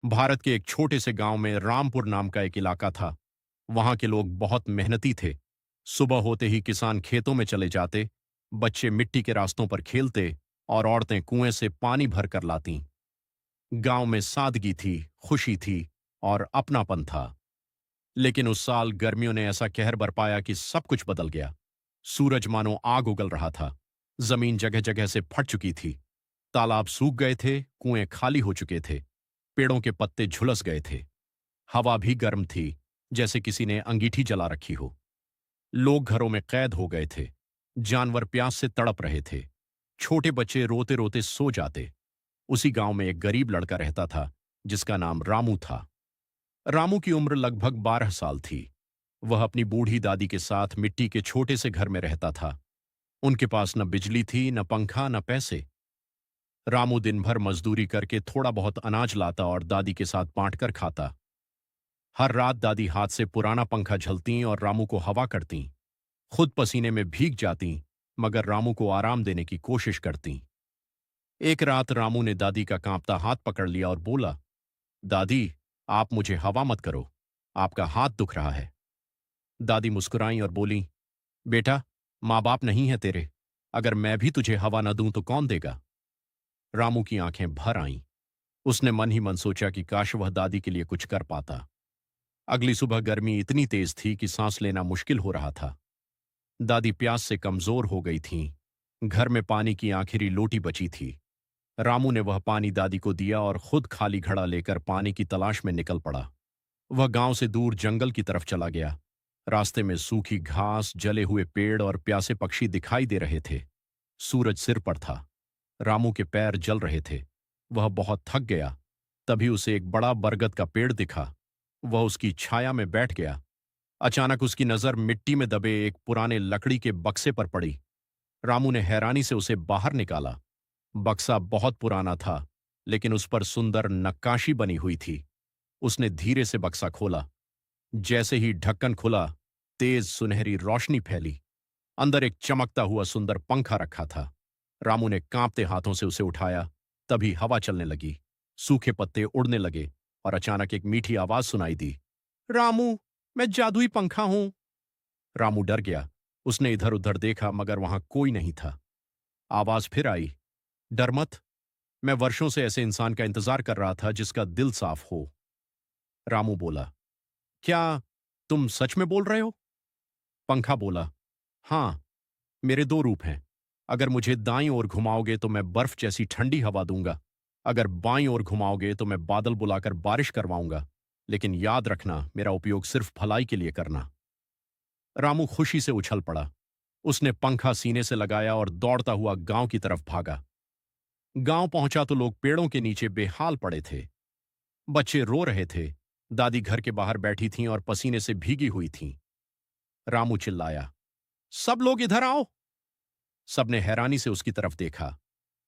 भारत के एक छोटे से गांव में रामपुर नाम का एक इलाका था। वहां के लोग बहुत मेहनती थे। सुबह होते ही किसान खेतों में चले जाते, बच्चे मिट्टी के रास्तों पर खेलते और औरतें कुएं से पानी भर कर लातीं। गांव में सादगी थी, खुशी थी और अपनापन था। लेकिन उस साल गर्मियों ने ऐसा कहर बरपाया कि सब कुछ बदल गया। सूरज मानो आग उगल रहा था। जमीन जगह जगह से फट चुकी थी। तालाब सूख गए थे, कुएं खाली हो चुके थे, पेड़ों के पत्ते झुलस गए थे। हवा भी गर्म थी, जैसे किसी ने अंगीठी जला रखी हो। लोग घरों में कैद हो गए थे। जानवर प्यास से तड़प रहे थे। छोटे बच्चे रोते रोते सो जाते। उसी गांव में एक गरीब लड़का रहता था, जिसका नाम रामू था। रामू की उम्र लगभग 12 साल थी। वह अपनी बूढ़ी दादी के साथ मिट्टी के छोटे से घर में रहता था। उनके पास न बिजली थी, न पंखा, न पैसे। रामू दिन भर मजदूरी करके थोड़ा बहुत अनाज लाता और दादी के साथ बांटकर खाता। हर रात दादी हाथ से पुराना पंखा झलतीं और रामू को हवा करतीं। खुद पसीने में भीग जातीं, मगर रामू को आराम देने की कोशिश करतीं। एक रात रामू ने दादी का कांपता हाथ पकड़ लिया और बोला, दादी, आप मुझे हवा मत करो, आपका हाथ दुख रहा है। दादी मुस्कुराईं और बोली, बेटा, माँ बाप नहीं है तेरे। अगर मैं भी तुझे हवा न दूं तो कौन देगा? रामू की आंखें भर आईं। उसने मन ही मन सोचा कि काश वह दादी के लिए कुछ कर पाता। अगली सुबह गर्मी इतनी तेज थी कि सांस लेना मुश्किल हो रहा था। दादी प्यास से कमजोर हो गई थीं। घर में पानी की आखिरी लोटी बची थी। रामू ने वह पानी दादी को दिया और खुद खाली घड़ा लेकर पानी की तलाश में निकल पड़ा। वह गांव से दूर जंगल की तरफ चला गया। रास्ते में सूखी घास, जले हुए पेड़ और प्यासे पक्षी दिखाई दे रहे थे। सूरज सिर पर था। रामू के पैर जल रहे थे। वह बहुत थक गया। तभी उसे एक बड़ा बरगद का पेड़ दिखा। वह उसकी छाया में बैठ गया। अचानक उसकी नजर मिट्टी में दबे एक पुराने लकड़ी के बक्से पर पड़ी। रामू ने हैरानी से उसे बाहर निकाला। बक्सा बहुत पुराना था, लेकिन उस पर सुंदर नक्काशी बनी हुई थी। उसने धीरे से बक्सा खोला। जैसे ही ढक्कन खुला, तेज सुनहरी रोशनी फैली। अंदर एक चमकता हुआ सुंदर पंखा रखा था। रामू ने कांपते हाथों से उसे उठाया। तभी हवा चलने लगी। सूखे पत्ते उड़ने लगे और अचानक एक मीठी आवाज सुनाई दी, रामू, मैं जादुई पंखा हूं। रामू डर गया। उसने इधर उधर देखा, मगर वहां कोई नहीं था। आवाज फिर आई, डर मत, मैं वर्षों से ऐसे इंसान का इंतजार कर रहा था जिसका दिल साफ हो। रामू बोला, क्या तुम सच में बोल रहे हो? पंखा बोला, हां, मेरे दो रूप हैं। अगर मुझे दाईं ओर घुमाओगे तो मैं बर्फ जैसी ठंडी हवा दूंगा। अगर बाईं ओर घुमाओगे तो मैं बादल बुलाकर बारिश करवाऊंगा। लेकिन याद रखना, मेरा उपयोग सिर्फ भलाई के लिए करना। रामू खुशी से उछल पड़ा। उसने पंखा सीने से लगाया और दौड़ता हुआ गांव की तरफ भागा। गांव पहुंचा तो लोग पेड़ों के नीचे बेहाल पड़े थे। बच्चे रो रहे थे। दादी घर के बाहर बैठी थीं और पसीने से भीगी हुई थीं। रामू चिल्लाया, सब लोग इधर आओ। सबने हैरानी से उसकी तरफ देखा।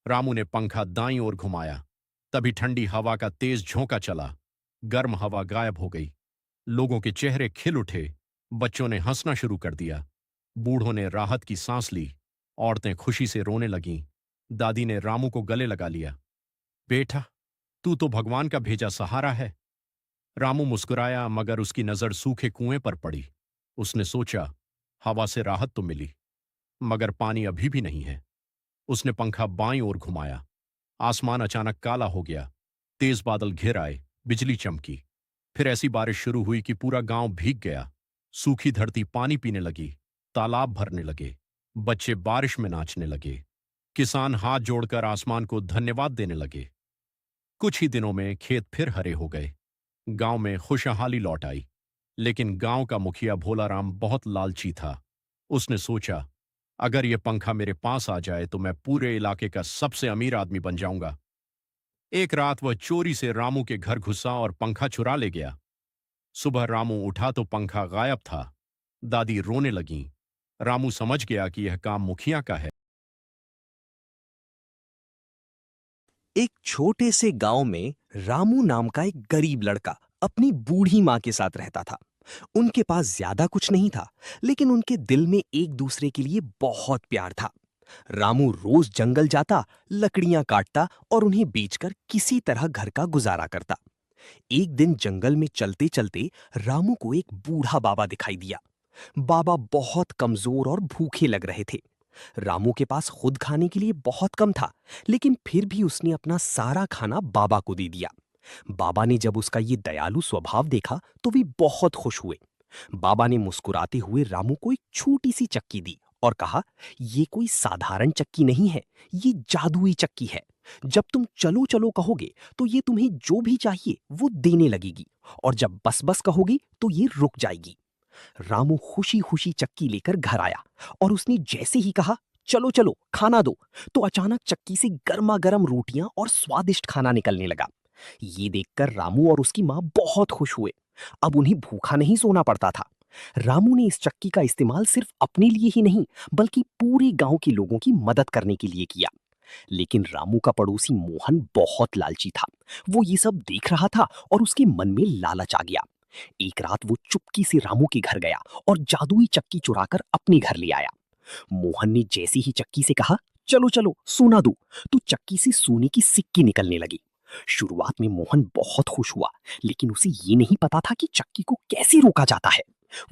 रामू ने पंखा दाईं ओर घुमाया। तभी ठंडी हवा का तेज झोंका चला। गर्म हवा गायब हो गई। लोगों के चेहरे खिल उठे। बच्चों ने हंसना शुरू कर दिया। बूढ़ों ने राहत की सांस ली। औरतें खुशी से रोने लगीं। दादी ने रामू को गले लगा लिया। बेटा, तू तो भगवान का भेजा सहारा है। रामू मुस्कुराया, मगर उसकी नजर सूखे कुएं पर पड़ी। उसने सोचा, हवा से राहत तो मिली, मगर पानी अभी भी नहीं है। उसने पंखा बाईं ओर घुमाया। आसमान अचानक काला हो गया। तेज बादल घिर आए। बिजली चमकी। फिर ऐसी बारिश शुरू हुई कि पूरा गांव भीग गया। सूखी धरती पानी पीने लगी। तालाब भरने लगे। बच्चे बारिश में नाचने लगे। किसान हाथ जोड़कर आसमान को धन्यवाद देने लगे। कुछ ही दिनों में खेत फिर हरे हो गए। गांव में खुशहाली लौट आई। लेकिन गांव का मुखिया भोलाराम बहुत लालची था। उसने सोचा, अगर यह पंखा मेरे पास आ जाए तो मैं पूरे इलाके का सबसे अमीर आदमी बन जाऊंगा। एक रात वह चोरी से रामू के घर घुसा और पंखा चुरा ले गया। सुबह रामू उठा तो पंखा गायब था। दादी रोने लगीं। रामू समझ गया कि यह काम मुखिया का है। एक छोटे से गांव में रामू नाम का एक गरीब लड़का अपनी बूढ़ी मां के साथ रहता था। उनके पास ज्यादा कुछ नहीं था, लेकिन उनके दिल में एक दूसरे के लिए बहुत प्यार था। रामू रोज जंगल जाता, लकड़ियां काटता और उन्हें बेचकर किसी तरह घर का गुजारा करता। एक दिन जंगल में चलते चलते रामू को एक बूढ़ा बाबा दिखाई दिया। बाबा बहुत कमजोर और भूखे लग रहे थे। रामू के पास खुद खाने के लिए बहुत कम था, लेकिन फिर भी उसने अपना सारा खाना बाबा को दे दिया। बाबा ने जब उसका ये दयालु स्वभाव देखा तो वे बहुत खुश हुए। बाबा ने मुस्कुराते हुए रामू को एक छोटी सी चक्की दी और कहा, ये कोई साधारण चक्की नहीं है, ये जादुई चक्की है। जब तुम चलो चलो कहोगे तो ये तुम्हें जो भी चाहिए वो देने लगेगी, और जब बस बस कहोगे तो ये रुक जाएगी। रामू खुशी खुशी चक्की लेकर घर आया और उसने जैसे ही कहा, चलो चलो खाना दो, तो अचानक चक्की से गर्मा गर्म रोटियां और स्वादिष्ट खाना निकलने लगा। ये देखकर रामू और उसकी माँ बहुत खुश हुए। अब उन्हें भूखा नहीं सोना पड़ता था। रामू ने इस चक्की का इस्तेमाल सिर्फ अपने लिए ही नहीं, बल्कि पूरे गांव के लोगों की मदद करने के लिए किया। लेकिन रामू का पड़ोसी मोहन बहुत लालची था। वो ये सब देख रहा था और उसके मन में लालच आ गया। एक रात वो चुपके से रामू के घर गया और जादुई चक्की चुराकर अपने घर ले आया। मोहन ने जैसे ही चक्की से कहा, चलो चलो सोना दो, तो चक्की से सोने की सिक्के निकलने लगी। शुरुआत में मोहन बहुत खुश हुआ, लेकिन उसे ये नहीं पता था कि चक्की को कैसे रोका जाता है।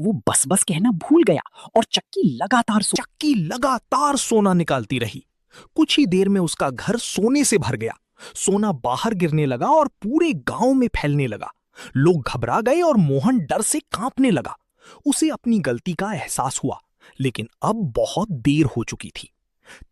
वो बस बस कहना भूल गया और चक्की लगातार सोना निकालती रही। कुछ ही देर में उसका घर सोने से भर गया। सोना बाहर गिरने लगा और पूरे गांव में फैलने लगा। लोग घबरा गए और मोहन डर से कांपने लगा। उसे अपनी गलती का एहसास हुआ, लेकिन अब बहुत देर हो चुकी थी।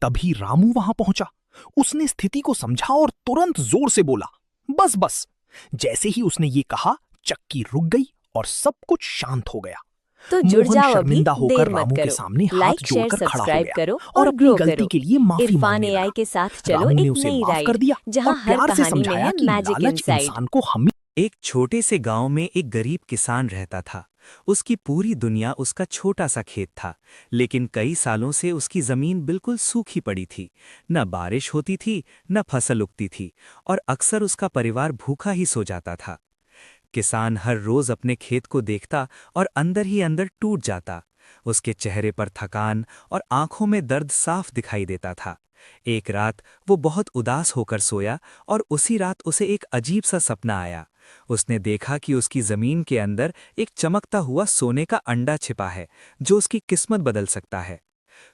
तभी रामू वहां पहुंचा। उसने स्थिति को समझा और तुरंत जोर से बोला, बस बस। जैसे ही उसने ये कहा, चक्की रुक गई और सब कुछ शांत हो गया। तो जुड़ मोहन जाओ, अभी शर्मिंदा होकर देर मत रामू के करो। सामने हाथ लाइक शेयर जोड़कर खड़ा हो सब्सक्राइब गया करो और और अपनी ग्रो गलती करो। के लिए माफी इरफान मांगने एआई लगा। के साथ चलो रामू ने एक उसे नई माफ कर राइड, दिया जहां और हर प्यार से कहानी में समझाया है कि मैजिक लालच इनसाइड। इंसान को हमें एक छोटे से गांव में एक गरीब किसान रहता था। उसकी पूरी दुनिया उसका छोटा सा खेत था, लेकिन कई सालों से उसकी जमीन बिल्कुल सूखी पड़ी थी। न बारिश होती थी, न फसल उगती थी, और अक्सर उसका परिवार भूखा ही सो जाता था। किसान हर रोज अपने खेत को देखता और अंदर ही अंदर टूट जाता। उसके चेहरे पर थकान और आंखों में दर्द साफ दिखाई देता था। एक रात वो बहुत उदास होकर सोया और उसी रात उसे एक अजीब सा सपना आया। उसने देखा कि उसकी जमीन के अंदर एक चमकता हुआ सोने का अंडा छिपा है, जो उसकी किस्मत बदल सकता है।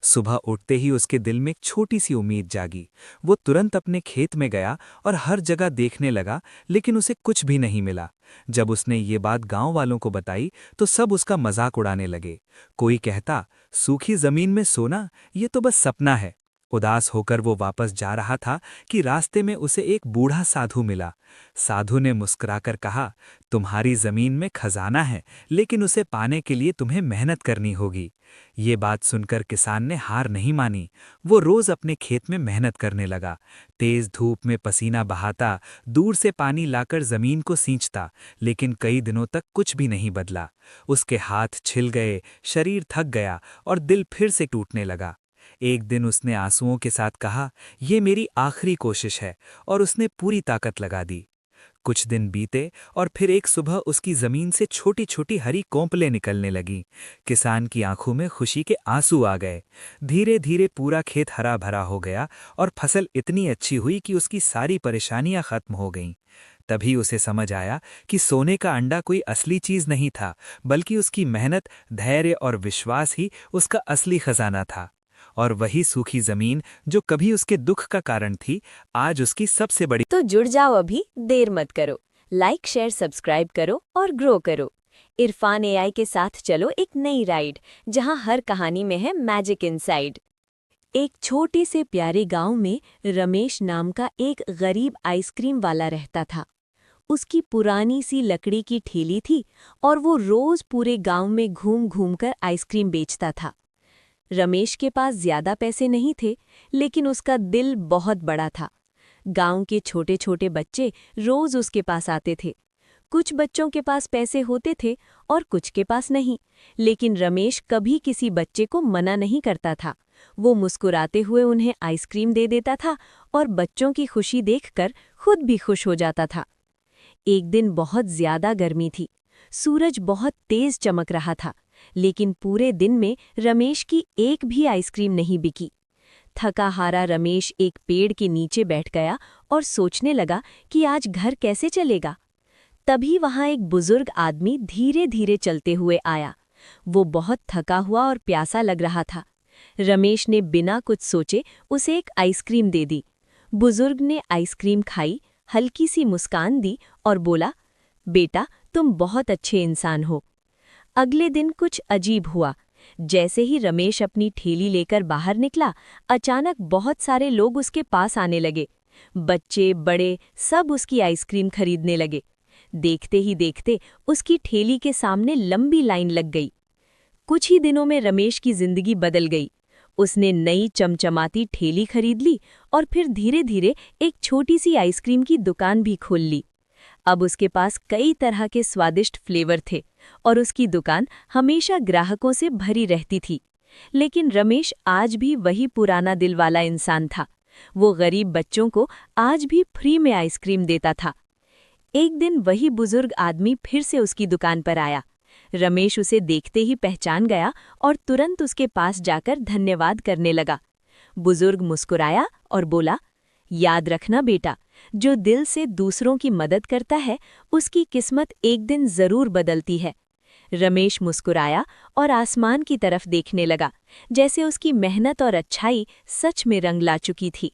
सुबह उठते ही उसके दिल में एक छोटी सी उम्मीद जागी। वो तुरंत अपने खेत में गया और हर जगह देखने लगा, लेकिन उसे कुछ भी नहीं मिला। जब उसने ये बात गांव वालों को बताई तो सब उसका मजाक उड़ाने लगे। कोई कहता, सूखी जमीन में सोना, ये तो बस सपना है। उदास होकर वो वापस जा रहा था कि रास्ते में उसे एक बूढ़ा साधु मिला। साधु ने मुस्कुराकर कहा, तुम्हारी जमीन में खजाना है, लेकिन उसे पाने के लिए तुम्हें मेहनत करनी होगी। ये बात सुनकर किसान ने हार नहीं मानी। वो रोज अपने खेत में मेहनत करने लगा। तेज धूप में पसीना बहाता, दूर से पानी लाकर जमीन को सींचता, लेकिन कई दिनों तक कुछ भी नहीं बदला। उसके हाथ छिल गए, शरीर थक गया और दिल फिर से टूटने लगा। एक दिन उसने आंसुओं के साथ कहा, ये मेरी आखिरी कोशिश है, और उसने पूरी ताकत लगा दी। कुछ दिन बीते और फिर एक सुबह उसकी जमीन से छोटी छोटी हरी कोंपलें निकलने लगीं। किसान की आंखों में खुशी के आंसू आ गए। धीरे धीरे पूरा खेत हरा भरा हो गया और फसल इतनी अच्छी हुई कि उसकी सारी परेशानियां खत्म हो गईं। तभी उसे समझ आया कि सोने का अंडा कोई असली चीज नहीं था, बल्कि उसकी मेहनत, धैर्य और विश्वास ही उसका असली खजाना था। और वही सूखी जमीन जो कभी उसके दुख का कारण थी, आज उसकी सबसे बड़ी। तो जुड़ जाओ, अभी देर मत करो। लाइक शेयर सब्सक्राइब करो और ग्रो करो। इरफान एआई के साथ चलो एक नई राइड, जहां हर कहानी में है मैजिक इनसाइड। एक छोटे से प्यारे गांव में रमेश नाम का एक गरीब आइसक्रीम वाला रहता था। उसकी पुरानी सी लकड़ी की ठेली थी और वो रोज पूरे गांव में घूम घूम कर आइसक्रीम बेचता था। रमेश के पास ज्यादा पैसे नहीं थे, लेकिन उसका दिल बहुत बड़ा था। गांव के छोटे छोटे बच्चे रोज उसके पास आते थे। कुछ बच्चों के पास पैसे होते थे और कुछ के पास नहीं, लेकिन रमेश कभी किसी बच्चे को मना नहीं करता था। वो मुस्कुराते हुए उन्हें आइसक्रीम दे देता था और बच्चों की खुशी देखकर खुद भी खुश हो जाता था। एक दिन बहुत ज्यादा गर्मी थी। सूरज बहुत तेज चमक रहा था, लेकिन पूरे दिन में रमेश की एक भी आइसक्रीम नहीं बिकी। थका हारा रमेश एक पेड़ के नीचे बैठ गया और सोचने लगा कि आज घर कैसे चलेगा। तभी वहां एक बुजुर्ग आदमी धीरे धीरे चलते हुए आया। वो बहुत थका हुआ और प्यासा लग रहा था। रमेश ने बिना कुछ सोचे उसे एक आइसक्रीम दे दी। बुजुर्ग ने आइसक्रीम खाई, हल्की सी मुस्कान दी और बोला, बेटा, तुम बहुत अच्छे इंसान हो। अगले दिन कुछ अजीब हुआ। जैसे ही रमेश अपनी ठेली लेकर बाहर निकला, अचानक बहुत सारे लोग उसके पास आने लगे। बच्चे, बड़े, सब उसकी आइसक्रीम खरीदने लगे। देखते ही देखते उसकी ठेली के सामने लंबी लाइन लग गई। कुछ ही दिनों में रमेश की जिंदगी बदल गई। उसने नई चमचमाती ठेली खरीद ली और फिर धीरे धीरे एक छोटी सी आइसक्रीम की दुकान भी खोल ली। अब उसके पास कई तरह के स्वादिष्ट फ्लेवर थे और उसकी दुकान हमेशा ग्राहकों से भरी रहती थी। लेकिन रमेश आज भी वही पुराना दिल वाला इंसान था। वो गरीब बच्चों को आज भी फ्री में आइसक्रीम देता था। एक दिन वही बुजुर्ग आदमी फिर से उसकी दुकान पर आया। रमेश उसे देखते ही पहचान गया और तुरंत उसके पास जाकर धन्यवाद करने लगा। बुजुर्ग मुस्कुराया और बोला, याद रखना बेटा, जो दिल से दूसरों की मदद करता है उसकी किस्मत एक दिन जरूर बदलती है। रमेश मुस्कुराया और आसमान की तरफ देखने लगा, जैसे उसकी मेहनत और अच्छाई सच में रंग ला चुकी थी।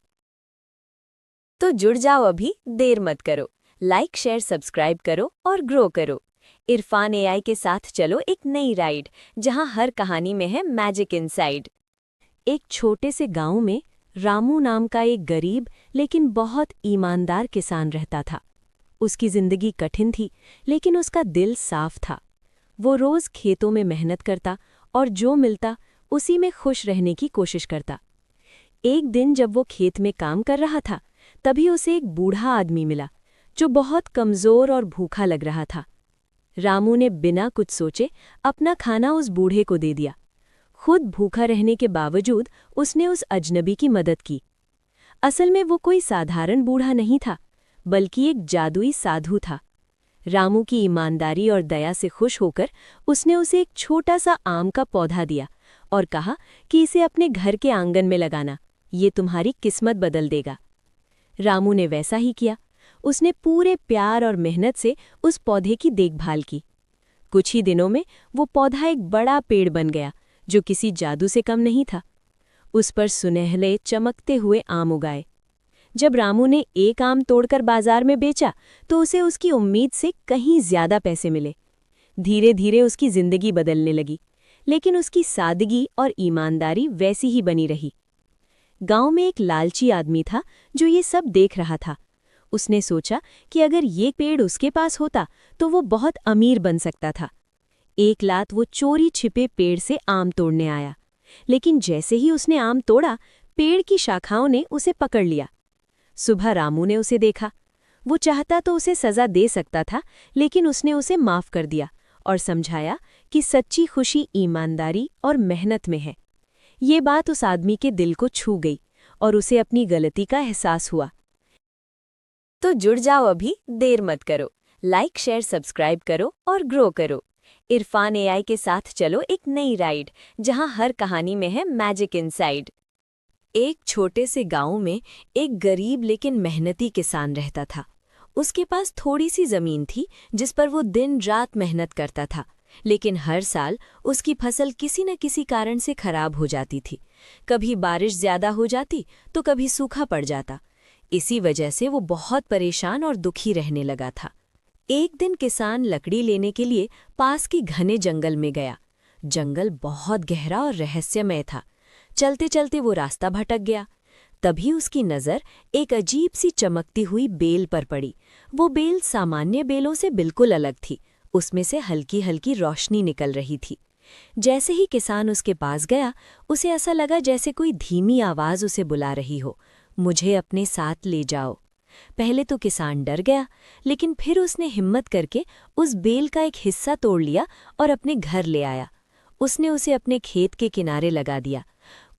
तो जुड़ जाओ अभी, देर मत करो। लाइक, शेयर, सब्सक्राइब करो और ग्रो करो। इरफान एआई के साथ चलो एक नई राइड, जहां हर कहानी में है मैजिक इनसाइड। एक छोटे से गांव में रामू नाम का एक गरीब लेकिन बहुत ईमानदार किसान रहता था। उसकी जिंदगी कठिन थी, लेकिन उसका दिल साफ था। वो रोज खेतों में मेहनत करता और जो मिलता उसी में खुश रहने की कोशिश करता। एक दिन जब वो खेत में काम कर रहा था, तभी उसे एक बूढ़ा आदमी मिला जो बहुत कमजोर और भूखा लग रहा था। रामू ने बिना कुछ सोचे अपना खाना उस बूढ़े को दे दिया। खुद भूखा रहने के बावजूद उसने उस अजनबी की मदद की। असल में वो कोई साधारण बूढ़ा नहीं था, बल्कि एक जादुई साधु था। रामू की ईमानदारी और दया से खुश होकर उसने उसे एक छोटा सा आम का पौधा दिया और कहा कि इसे अपने घर के आंगन में लगाना, ये तुम्हारी किस्मत बदल देगा। रामू ने वैसा ही किया। उसने पूरे प्यार और मेहनत से उस पौधे की देखभाल की। कुछ ही दिनों में वो पौधा एक बड़ा पेड़ बन गया, जो किसी जादू से कम नहीं था। उस पर सुनहले चमकते हुए आम उगाए। जब रामू ने एक आम तोड़कर बाजार में बेचा, तो उसे उसकी उम्मीद से कहीं ज्यादा पैसे मिले। धीरे धीरे उसकी जिंदगी बदलने लगी, लेकिन उसकी सादगी और ईमानदारी वैसी ही बनी रही। गांव में एक लालची आदमी था जो ये सब देख रहा था। उसने सोचा कि अगर ये पेड़ उसके पास होता तो वो बहुत अमीर बन सकता था। एक रात वो चोरी छिपे पेड़ से आम तोड़ने आया, लेकिन जैसे ही उसने आम तोड़ा, पेड़ की शाखाओं ने उसे पकड़ लिया। सुबह रामू ने उसे देखा। वो चाहता तो उसे सजा दे सकता था, लेकिन उसने उसे माफ कर दिया और समझाया कि सच्ची खुशी ईमानदारी और मेहनत में है। ये बात उस आदमी के दिल को छू गई और उसे अपनी गलती का एहसास हुआ। तो जुड़ जाओ अभी, देर मत करो। लाइक, शेयर, सब्सक्राइब करो और ग्रो करो। इरफान एआई के साथ चलो एक नई राइड, जहां हर कहानी में है मैजिक इनसाइड। एक छोटे से गांव में एक गरीब लेकिन मेहनती किसान रहता था। उसके पास थोड़ी सी जमीन थी जिस पर वो दिन रात मेहनत करता था, लेकिन हर साल उसकी फसल किसी न किसी कारण से खराब हो जाती थी। कभी बारिश ज्यादा हो जाती तो कभी सूखा पड़ जाता। इसी वजह से वो बहुत परेशान और दुखी रहने लगा था। एक दिन किसान लकड़ी लेने के लिए पास के घने जंगल में गया। जंगल बहुत गहरा और रहस्यमय था। चलते चलते वो रास्ता भटक गया। तभी उसकी नज़र एक अजीब सी चमकती हुई बेल पर पड़ी। वो बेल सामान्य बेलों से बिल्कुल अलग थी। उसमें से हल्की हल्की रोशनी निकल रही थी। जैसे ही किसान उसके पास गया, उसे ऐसा लगा जैसे कोई धीमी आवाज़ उसे बुला रही हो, मुझे अपने साथ ले जाओ। पहले तो किसान डर गया, लेकिन फिर उसने हिम्मत करके उस बेल का एक हिस्सा तोड़ लिया और अपने घर ले आया। उसने उसे अपने खेत के किनारे लगा दिया।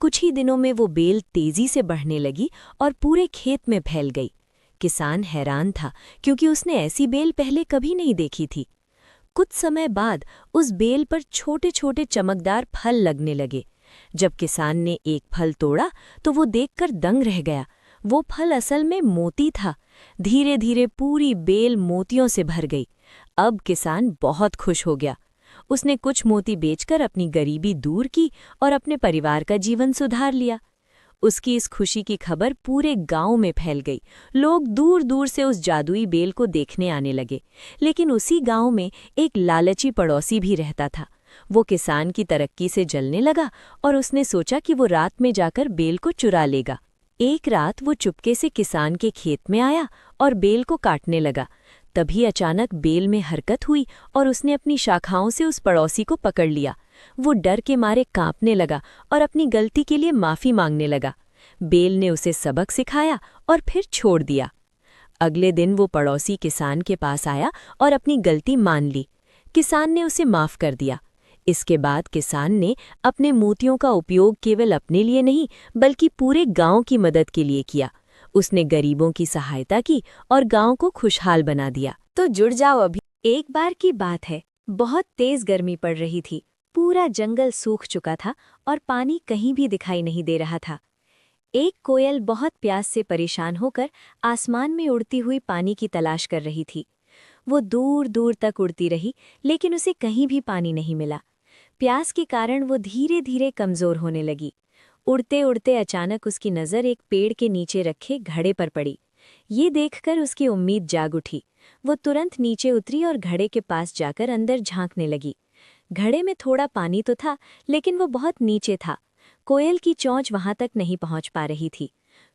कुछ ही दिनों में वो बेल तेजी से बढ़ने लगी और पूरे खेत में फैल गई। किसान हैरान था, क्योंकि उसने ऐसी बेल पहले कभी नहीं देखी थी। कुछ समय बाद उस बेल पर छोटे छोटे चमकदार फल लगने लगे। जब किसान ने एक फल तोड़ा तो वो देखकर दंग रह गया। वो फल असल में मोती था। धीरे धीरे पूरी बेल मोतियों से भर गई। अब किसान बहुत खुश हो गया। उसने कुछ मोती बेचकर अपनी गरीबी दूर की और अपने परिवार का जीवन सुधार लिया। उसकी इस खुशी की खबर पूरे गांव में फैल गई। लोग दूर दूर से उस जादुई बेल को देखने आने लगे। लेकिन उसी गांव में एक लालची पड़ोसी भी रहता था। वो किसान की तरक्की से जलने लगा और उसने सोचा कि वो रात में जाकर बेल को चुरा लेगा। एक रात वो चुपके से किसान के खेत में आया और बेल को काटने लगा। तभी अचानक बेल में हरकत हुई और उसने अपनी शाखाओं से उस पड़ोसी को पकड़ लिया। वो डर के मारे कांपने लगा और अपनी गलती के लिए माफी मांगने लगा। बेल ने उसे सबक सिखाया और फिर छोड़ दिया। अगले दिन वो पड़ोसी किसान के पास आया और अपनी गलती मान ली। किसान ने उसे माफ कर दिया। इसके बाद किसान ने अपने मोतियों का उपयोग केवल अपने लिए नहीं बल्कि पूरे गांव की मदद के लिए किया। उसने गरीबों की सहायता की और गांव को खुशहाल बना दिया। तो जुड़ जाओ अभी। एक बार की बात है, बहुत तेज गर्मी पड़ रही थी। पूरा जंगल सूख चुका था और पानी कहीं भी दिखाई नहीं दे रहा था। एक कोयल बहुत प्यास से परेशान होकर आसमान में उड़ती हुई पानी की तलाश कर रही थी। वो दूर दूर तक उड़ती रही, लेकिन उसे कहीं भी पानी नहीं मिला। प्यास के कारण वो धीरे धीरे कमजोर होने लगी। उड़ते उड़ते अचानक उसकी नज़र एक पेड़ के नीचे रखे घड़े पर पड़ी। ये देखकर उसकी उम्मीद जाग उठी। वो तुरंत नीचे उतरी और घड़े के पास जाकर अंदर झांकने लगी। घड़े में थोड़ा पानी तो था, लेकिन वो बहुत नीचे था। कोयल की चोंच वहां तक नहीं पहुंच पा रही थी।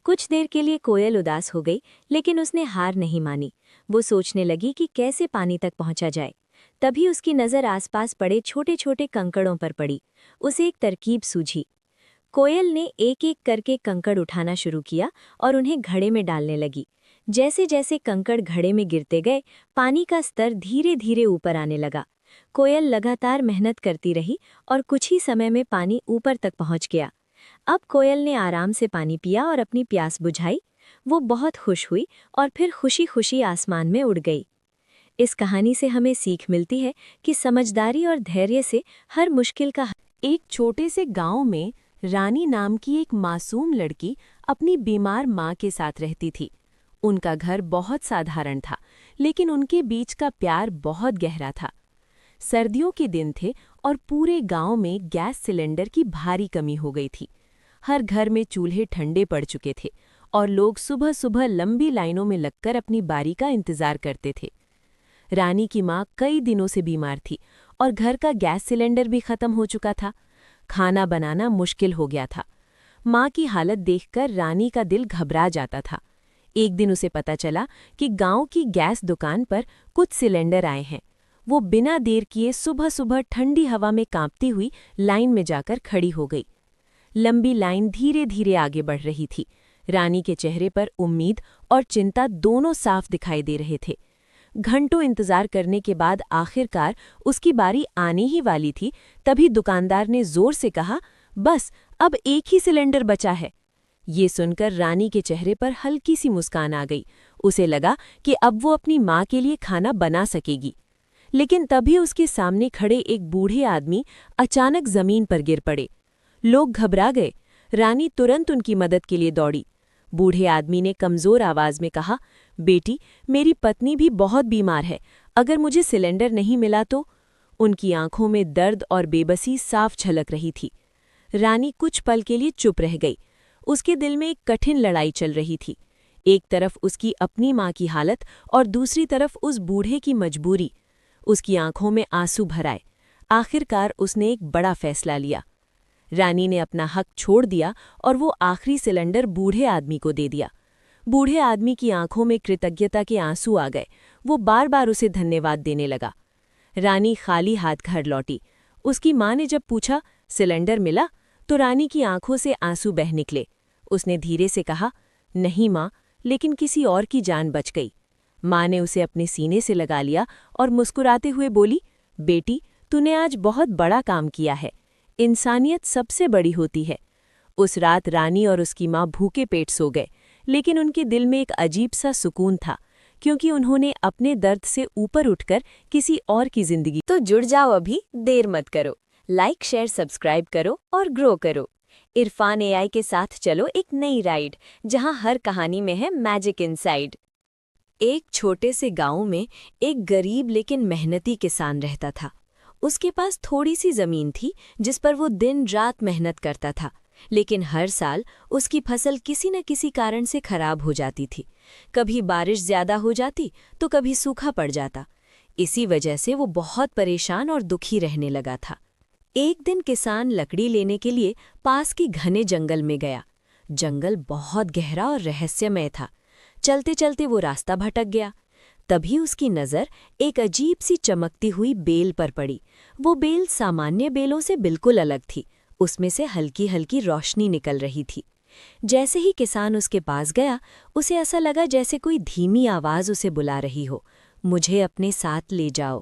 कुछ देर के लिए कोयल उदास हो गई, लेकिन उसने हार नहीं मानी। वो सोचने लगी कि कैसे पानी तक पहुंचा जाए। तभी उसकी नज़र आसपास पड़े छोटे छोटे कंकड़ों पर पड़ी। उसे एक तरकीब सूझी। कोयल ने एक एक करके कंकड़ उठाना शुरू किया और उन्हें घड़े में डालने लगी। जैसे जैसे कंकड़ घड़े में गिरते गए, पानी का स्तर धीरे धीरे ऊपर आने लगा। कोयल लगातार मेहनत करती रही और कुछ ही समय में पानी ऊपर तक पहुंच गया। अब कोयल ने आराम से पानी पिया और अपनी प्यास बुझाई। वो बहुत खुश हुई और फिर खुशी खुशी आसमान में उड़ गई। इस कहानी से हमें सीख मिलती है कि समझदारी और धैर्य से हर मुश्किल का। एक छोटे से गांव में रानी नाम की एक मासूम लड़की अपनी बीमार माँ के साथ रहती थी। उनका घर बहुत साधारण था, लेकिन उनके बीच का प्यार बहुत गहरा था। सर्दियों के दिन थे और पूरे गांव में गैस सिलेंडर की भारी कमी हो गई थी। हर घर में चूल्हे ठंडे पड़ चुके थे और लोग सुबह सुबह लंबी लाइनों में लगकर अपनी बारी का इंतजार करते थे। रानी की माँ कई दिनों से बीमार थी और घर का गैस सिलेंडर भी खत्म हो चुका था। खाना बनाना मुश्किल हो गया था। माँ की हालत देखकर रानी का दिल घबरा जाता था। एक दिन उसे पता चला कि गांव की गैस दुकान पर कुछ सिलेंडर आए हैं। वो बिना देर किए सुबह सुबह ठंडी हवा में कांपती हुई लाइन में जाकर खड़ी हो गई। लंबी लाइन धीरे धीरे आगे बढ़ रही थी। रानी के चेहरे पर उम्मीद और चिंता दोनों साफ दिखाई दे रहे थे। घंटों इंतजार करने के बाद आखिरकार उसकी बारी आने ही वाली थी। तभी दुकानदार ने जोर से कहा, बस अब एक ही सिलेंडर बचा है। ये सुनकर रानी के चेहरे पर हल्की सी मुस्कान आ गई। उसे लगा कि अब वो अपनी माँ के लिए खाना बना सकेगी। लेकिन तभी उसके सामने खड़े एक बूढ़े आदमी अचानक जमीन पर गिर पड़े। लोग घबरा गए। रानी तुरंत उनकी मदद के लिए दौड़ी। बूढ़े आदमी ने कमजोर आवाज में कहा, बेटी, मेरी पत्नी भी बहुत बीमार है। अगर मुझे सिलेंडर नहीं मिला तो? उनकी आंखों में दर्द और बेबसी साफ झलक रही थी। रानी कुछ पल के लिए चुप रह गई। उसके दिल में एक कठिन लड़ाई चल रही थी। एक तरफ उसकी अपनी माँ की हालत और दूसरी तरफ उस बूढ़े की मजबूरी। उसकी आंखों में आंसू भर आए। आखिरकार उसने एक बड़ा फैसला लिया। रानी ने अपना हक छोड़ दिया और वो आखिरी सिलेंडर बूढ़े आदमी को दे दिया। बूढ़े आदमी की आंखों में कृतज्ञता के आंसू आ गए। वो बार बार उसे धन्यवाद देने लगा। रानी खाली हाथ घर लौटी। उसकी माँ ने जब पूछा, सिलेंडर मिला? तो रानी की आंखों से आंसू बह निकले। उसने धीरे से कहा, नहीं माँ, लेकिन किसी और की जान बच गई। माँ ने उसे अपने सीने से लगा लिया और मुस्कुराते हुए बोली, बेटी, तूने आज बहुत बड़ा काम किया है। इंसानियत सबसे बड़ी होती है। उस रात रानी और उसकी माँ भूखे पेट सो गए, लेकिन उनके दिल में एक अजीब सा सुकून था, क्योंकि उन्होंने अपने दर्द से ऊपर उठकर किसी और की जिंदगी। तो जुड़ जाओ अभी, देर मत करो। लाइक, शेयर, सब्सक्राइब करो और ग्रो करो। इरफान एआई के साथ चलो एक नई राइड, जहां हर कहानी में है मैजिक इनसाइड। एक छोटे से गांव में एक गरीब लेकिन मेहनती किसान रहता था। उसके पास थोड़ी सी जमीन थी जिस पर वो दिन रात मेहनत करता था, लेकिन हर साल उसकी फसल किसी न किसी कारण से खराब हो जाती थी। कभी बारिश ज्यादा हो जाती तो कभी सूखा पड़ जाता। इसी वजह से वो बहुत परेशान और दुखी रहने लगा था। एक दिन किसान लकड़ी लेने के लिए पास के घने जंगल में गया। जंगल बहुत गहरा और रहस्यमय था। चलते चलते वो रास्ता भटक गया। तभी उसकी नज़र एक अजीब सी चमकती हुई बेल पर पड़ी। वो बेल सामान्य बेलों से बिल्कुल अलग थी। उसमें से हल्की हल्की रोशनी निकल रही थी। जैसे ही किसान उसके पास गया, उसे ऐसा लगा जैसे कोई धीमी आवाज़ उसे बुला रही हो, मुझे अपने साथ ले जाओ।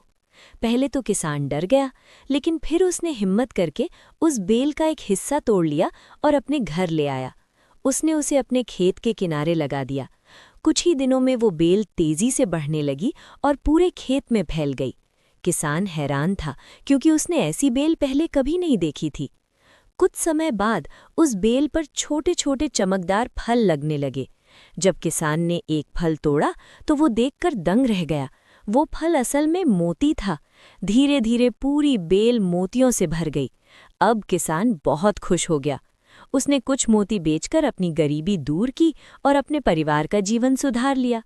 पहले तो किसान डर गया, लेकिन फिर उसने हिम्मत करके उस बेल का एक हिस्सा तोड़ लिया और अपने घर ले आया। उसने उसे अपने खेत के किनारे लगा दिया। कुछ ही दिनों में वो बेल तेजी से बढ़ने लगी और पूरे खेत में फैल गई। किसान हैरान था क्योंकि उसने ऐसी बेल पहले कभी नहीं देखी थी। कुछ समय बाद उस बेल पर छोटे छोटे चमकदार फल लगने लगे। जब किसान ने एक फल तोड़ा तो वो देखकर दंग रह गया। वो फल असल में मोती था। धीरे धीरे पूरी बेल मोतियों से भर गई। अब किसान बहुत खुश हो गया। उसने कुछ मोती बेचकर अपनी गरीबी दूर की और अपने परिवार का जीवन सुधार लिया।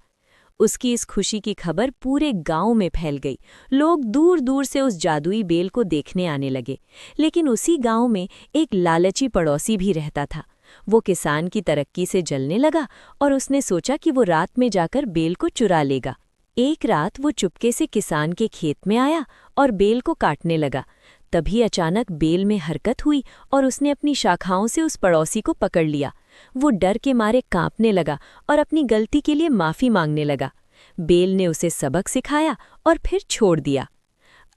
उसकी इस खुशी की खबर पूरे गांव में फैल गई। लोग दूर दूर से उस जादुई बेल को देखने आने लगे। लेकिन उसी गांव में एक लालची पड़ोसी भी रहता था। वो किसान की तरक्की से जलने लगा और उसने सोचा कि वो रात में जाकर बेल को चुरा लेगा। एक रात वो चुपके से किसान के खेत में आया और बेल को काटने लगा। तभी अचानक बेल में हरकत हुई और उसने अपनी शाखाओं से उस पड़ोसी को पकड़ लिया। वो डर के मारे कांपने लगा और अपनी गलती के लिए माफ़ी मांगने लगा। बेल ने उसे सबक सिखाया और फिर छोड़ दिया।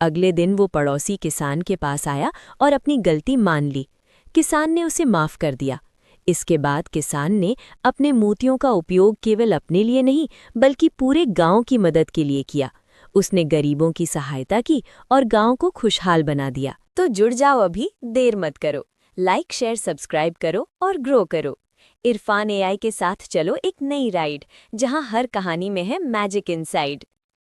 अगले दिन वो पड़ोसी किसान के पास आया और अपनी गलती मान ली। किसान ने उसे माफ़ कर दिया। इसके बाद किसान ने अपने मोतियों का उपयोग केवल अपने लिए नहीं बल्कि पूरे गांव की मदद के लिए किया। उसने गरीबों की सहायता की और गांव को खुशहाल बना दिया। तो जुड़ जाओ अभी, देर मत करो। लाइक शेयर सब्सक्राइब करो और ग्रो करो। इरफान एआई के साथ चलो एक नई राइड, जहां हर कहानी में है मैजिक इनसाइड।